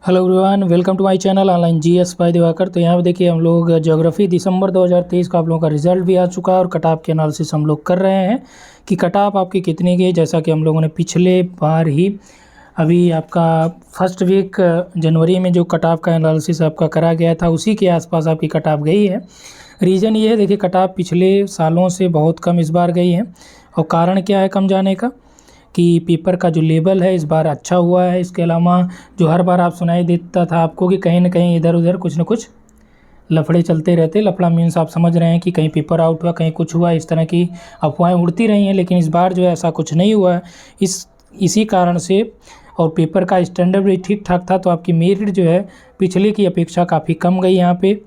Hello everyone, welcome to my channel online GS by Diwakar. तो यहाँ पे देखिए हम लोग ज्योग्राफी दिसंबर 2023 का आप लोगों का रिजल्ट भी आ चुका है और कट ऑफ के एनालिसिस हम लोग कर रहे हैं कि कट ऑफ आपकी कितनी गई। जैसा कि हम लोगों ने पिछले बार ही अभी आपका फर्स्ट वीक जनवरी में जो कट ऑफ का एनालिसिस आपका करा गया था उसी के आसपास आपकी कट ऑफ गई है। रीज़न ये है, देखिए कट ऑफ पिछले सालों से बहुत कम इस बार गई है। और कारण क्या है कम जाने का कि पेपर का जो लेवल है इस बार अच्छा हुआ है। इसके अलावा जो हर बार आप सुनाई देता था आपको कि कहीं ना कहीं इधर उधर कुछ न कुछ लफड़े चलते रहते। लफड़ा मीन्स आप समझ रहे हैं कि कहीं पेपर आउट हुआ, कहीं कुछ हुआ, इस तरह की अफवाहें उड़ती रही हैं। लेकिन इस बार जो है ऐसा कुछ नहीं हुआ है। इसी कारण से और पेपर का स्टैंडर्ड भी ठीक ठाक था, तो आपकी मेरिट जो है पिछले की अपेक्षा काफ़ी कम गई यहाँ पे।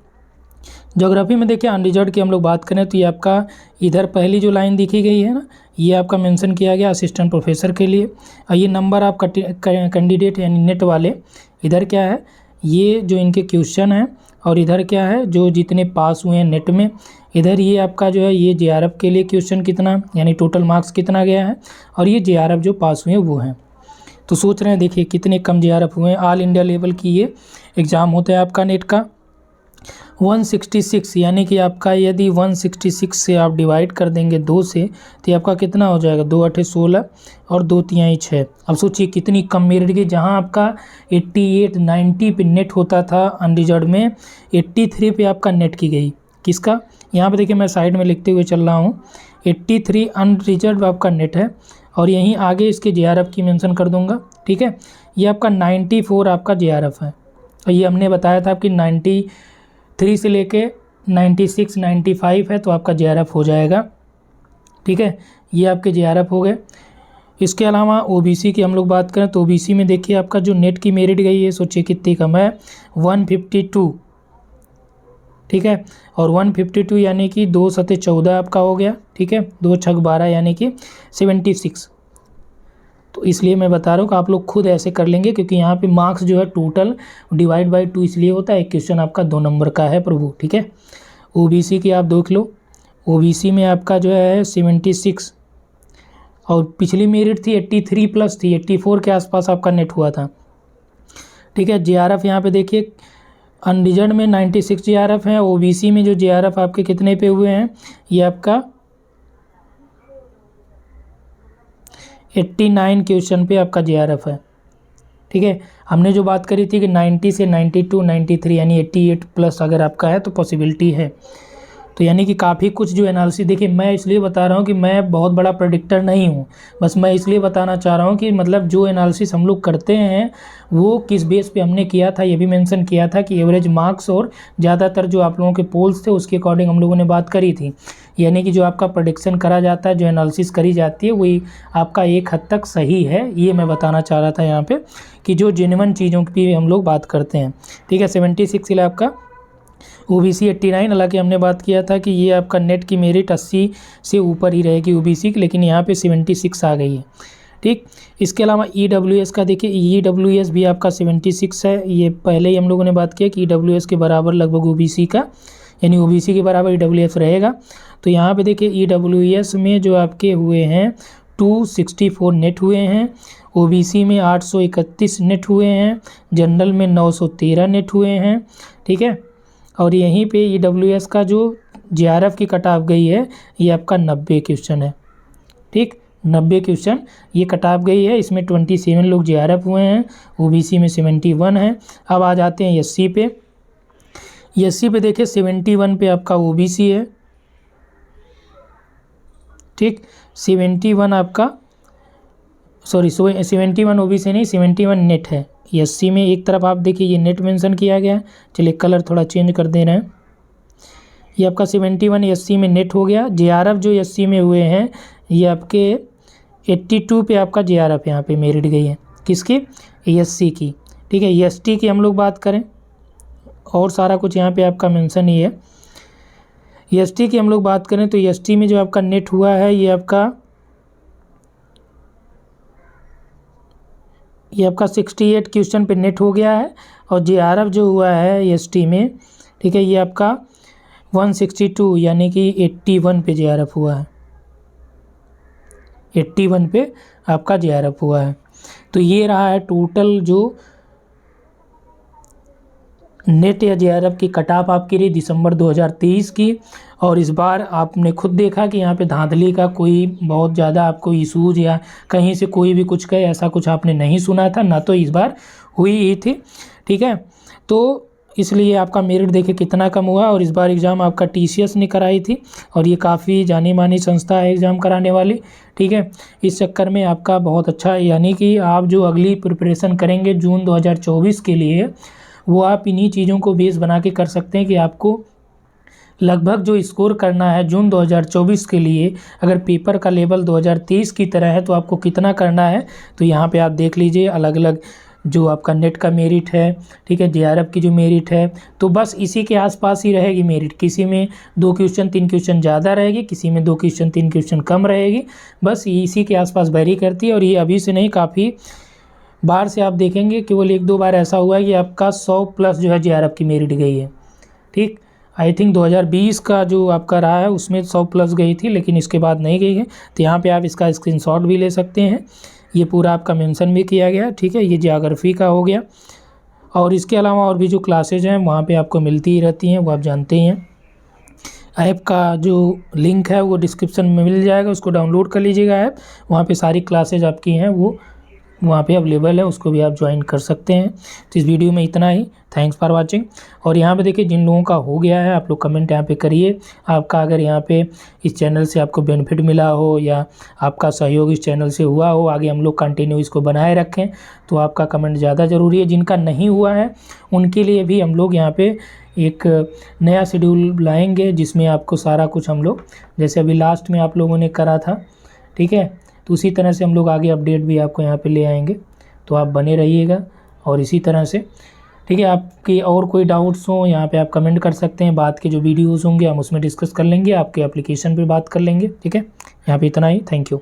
ज्योग्राफी में देखिए अनरिजर्व की हम लोग बात करें तो ये आपका इधर पहली जो लाइन दिखी गई है ना, ये आपका मेंशन किया गया असिस्टेंट प्रोफेसर के लिए। और ये नंबर आप कैंडिडेट यानी नेट वाले, इधर क्या है ये जो इनके क्वेश्चन हैं, और इधर क्या है जो जितने पास हुए हैं नेट में। इधर ये आपका जो है ये जेआरएफ के लिए क्वेश्चन कितना यानी टोटल मार्क्स कितना गया है, और ये जेआरएफ जो पास हुए हैं वो हैं। तो सोच रहे हैं देखिए कितने कम जेआरएफ हुए हैं। ऑल इंडिया लेवल की ये एग्ज़ाम होता है आपका नेट का। 166 यानी कि आपका यदि 166 से आप डिवाइड कर देंगे 2 से तो ये आपका कितना हो जाएगा, 2 8 16 और 2 3 6। अब सोचिए कितनी कम मेरिट गई। जहां आपका 88 90 पे नेट होता था अनरिजर्व में, 83 पे आपका नेट की गई। किसका, यहाँ पे देखिए मैं साइड में लिखते हुए चल रहा हूँ। 83 अनरिजर्व आपका नेट है, और यहीं आगे इसके जेआरएफ की मेंशन कर दूंगा। ठीक है, ये आपका 94 आपका जेआरएफ है। और ये हमने बताया था आपकी 93 से लेके 96 95 है, तो आपका जेआरएफ हो जाएगा। ठीक है, ये आपके जेआरएफ हो गए। इसके अलावा ओबीसी की हम लोग बात करें तो ओबीसी में देखिए आपका जो नेट की मेरिट गई है, सोचिए कितनी कम है, 152। ठीक है, और 152 यानी कि 2 सते 14 आपका हो गया। ठीक है, 2 छक 12 यानी कि 76। तो इसलिए मैं बता रहा हूँ कि आप लोग खुद ऐसे कर लेंगे, क्योंकि यहाँ पे मार्क्स जो है टोटल डिवाइड बाई 2 इसलिए होता है। एक क्वेश्चन आपका 2 नंबर का है प्रभु। ठीक है, ओबीसी की आप देख लो। ओबीसी में आपका जो है 76, और पिछली मेरिट थी 83 प्लस थी, 84 के आसपास आपका नेट हुआ था। ठीक है, जेआरएफ यहाँ पे देखिए अनरिजर्व में 96 जेआरएफ है। ओबीसी में जो जेआरएफ आपके कितने पे हुए हैं, ये आपका 89 क्वेश्चन पे आपका जेआरएफ है। ठीक है, हमने जो बात करी थी कि 90 से 92 93 यानी 88 प्लस अगर आपका है तो पॉसिबिलिटी है। तो यानी कि काफ़ी कुछ जो एनालिसिस, देखिए मैं इसलिए बता रहा हूँ कि मैं बहुत बड़ा प्रेडिक्टर नहीं हूँ, बस मैं इसलिए बताना चाह रहा हूँ कि मतलब जो एनालिसिस हम लोग करते हैं वो किस बेस पे हमने किया था। ये भी मेंशन किया था कि एवरेज मार्क्स और ज़्यादातर जो आप लोगों के पोल्स थे उसके अकॉर्डिंग हम लोगों ने बात करी थी। यानी कि जो आपका प्रेडिक्शन करा जाता है, जो एनालिसिस करी जाती है, वही आपका एक हद तक सही है। ये मैं बताना चाह रहा था यहाँ पे कि जो जेन्युइन चीज़ों की हम लोग बात करते हैं। ठीक है, 76 के लिए आपका ओबीसी 89। हालांकि हमने बात किया था कि ये आपका नेट की मेरिट 80 से ऊपर ही रहेगी ओबीसी की, लेकिन यहाँ पे 76 आ गई है। ठीक, इसके अलावा ईडब्ल्यूएस का देखिए, ईडब्ल्यूएस भी आपका 76 है। ये पहले ही हम लोगों ने बात किया कि ईडब्ल्यूएस के बराबर लगभग ओबीसी का, यानी ओबीसी के बराबर ईडब्ल्यूएस रहेगा। तो यहाँ पे देखिए ईडब्ल्यूएस में जो आपके हुए हैं 264 नेट हुए हैं, ओबीसी में 831 नेट हुए हैं, जनरल में 913 नेट हुए हैं। ठीक है, और यहीं पे ईडब्ल्यूएस का जो जेआरएफ की कट ऑफ गई है ये आपका 90 क्वेश्चन है। ठीक, 90 क्वेश्चन ये कट ऑफ गई है। इसमें 27 लोग जेआरएफ हुए हैं, ओबीसी में 71 है। अब आ जाते हैं एससी पे। एससी पे देखिए 71 पे आपका ओबीसी है। ठीक, 71 आपका 71 ओबीसी नहीं, 71 नेट है। एससी में एक तरफ आप देखिए ये नेट मेंशन किया गया है। चलिए कलर थोड़ा चेंज कर दे रहे हैं। ये आपका 71 एससी में नेट हो गया। जेआरएफ जो एससी में हुए हैं ये आपके 82 पे आपका जेआरएफ यहाँ पे मेरिट गई है। किसकी, एससी की। ठीक है, एसटी की हम लोग बात करें और सारा कुछ यहाँ पे आपका मेंशन ही है। एसटी की हम लोग बात करें तो एसटी में जो आपका नेट हुआ है ये आपका 68 क्वेश्चन पे नेट हो गया है। और जेआरएफ जो हुआ है एसटी में, ठीक है, ये आपका 162 यानी कि 81 पे जेआरएफ हुआ है। 81 पे आपका जेआरएफ हुआ है। तो ये रहा है टोटल जो नेट या जेआरएफ की कट ऑफ आपकी रही दिसंबर 2023 की। और इस बार आपने खुद देखा कि यहाँ पे धांधली का कोई बहुत ज़्यादा आपको इशूज या कहीं से कोई भी कुछ कहे ऐसा कुछ आपने नहीं सुना था, ना तो इस बार हुई ही थी। ठीक है, तो इसलिए आपका मेरिट देखिए कितना कम हुआ। और इस बार एग्ज़ाम आपका टीसीएस ने कराई थी और ये काफ़ी जानी मानी संस्था है एग्ज़ाम कराने वाली। ठीक है, इस चक्कर में आपका बहुत अच्छा, यानी कि आप जो अगली प्रिपरेशन करेंगे जून 2024 के लिए, वो आप इन्हीं चीज़ों को बेस बना के कर सकते हैं कि आपको लगभग जो स्कोर करना है जून 2024 के लिए, अगर पेपर का लेवल 2023 की तरह है तो आपको कितना करना है। तो यहाँ पे आप देख लीजिए अलग अलग जो आपका नेट का मेरिट है, ठीक है, जेआरएफ की जो मेरिट है, तो बस इसी के आसपास ही रहेगी मेरिट। किसी में 2 क्वेश्चन 3 क्वेश्चन ज़्यादा रहेगी, किसी में 2 क्वेश्चन 3 क्वेश्चन कम रहेगी, बस इसी के आसपास वेरी करती है। और ये अभी से नहीं, काफ़ी बार से आप देखेंगे, केवल 1-2 बार ऐसा हुआ है कि आपका 100 प्लस जो है जेआरएफ की मेरिट गई है। ठीक, आई थिंक 2020 का जो आपका रहा है उसमें 100 प्लस गई थी, लेकिन इसके बाद नहीं गई है। तो यहाँ पे आप इसका स्क्रीनशॉट भी ले सकते हैं, ये पूरा आपका मेंशन भी किया गया है। ठीक है, ये ज्योग्राफी का हो गया। और इसके अलावा और भी जो क्लासेज हैं वहाँ पे आपको मिलती ही रहती हैं, वो आप जानते ही हैं। ऐप का जो लिंक है वो डिस्क्रिप्शन में मिल जाएगा, उसको डाउनलोड कर लीजिएगा ऐप, वहाँ पे सारी क्लासेज आपकी हैं वो वहाँ पे अवेलेबल है, उसको भी आप ज्वाइन कर सकते हैं। तो इस वीडियो में इतना ही, थैंक्स फॉर वाचिंग। और यहाँ पे देखिए जिन लोगों का हो गया है आप लोग कमेंट यहाँ पे करिए, आपका अगर यहाँ पे इस चैनल से आपको बेनिफिट मिला हो या आपका सहयोग इस चैनल से हुआ हो, आगे हम लोग कंटिन्यू इसको बनाए रखें, तो आपका कमेंट ज़्यादा ज़रूरी है। जिनका नहीं हुआ है उनके लिए भी हम लोग यहाँ पर एक नया शेड्यूल लाएँगे जिसमें आपको सारा कुछ हम लोग, जैसे अभी लास्ट में आप लोगों ने करा था, ठीक है, तो उसी तरह से हम लोग आगे अपडेट भी आपको यहाँ पे ले आएंगे। तो आप बने रहिएगा और इसी तरह से, ठीक है। आपके और कोई डाउट्स हो यहाँ पे आप कमेंट कर सकते हैं, बाद के जो वीडियोज़ होंगे हम उसमें डिस्कस कर लेंगे, आपके एप्लीकेशन पे बात कर लेंगे। ठीक है, यहाँ पे इतना ही, थैंक यू।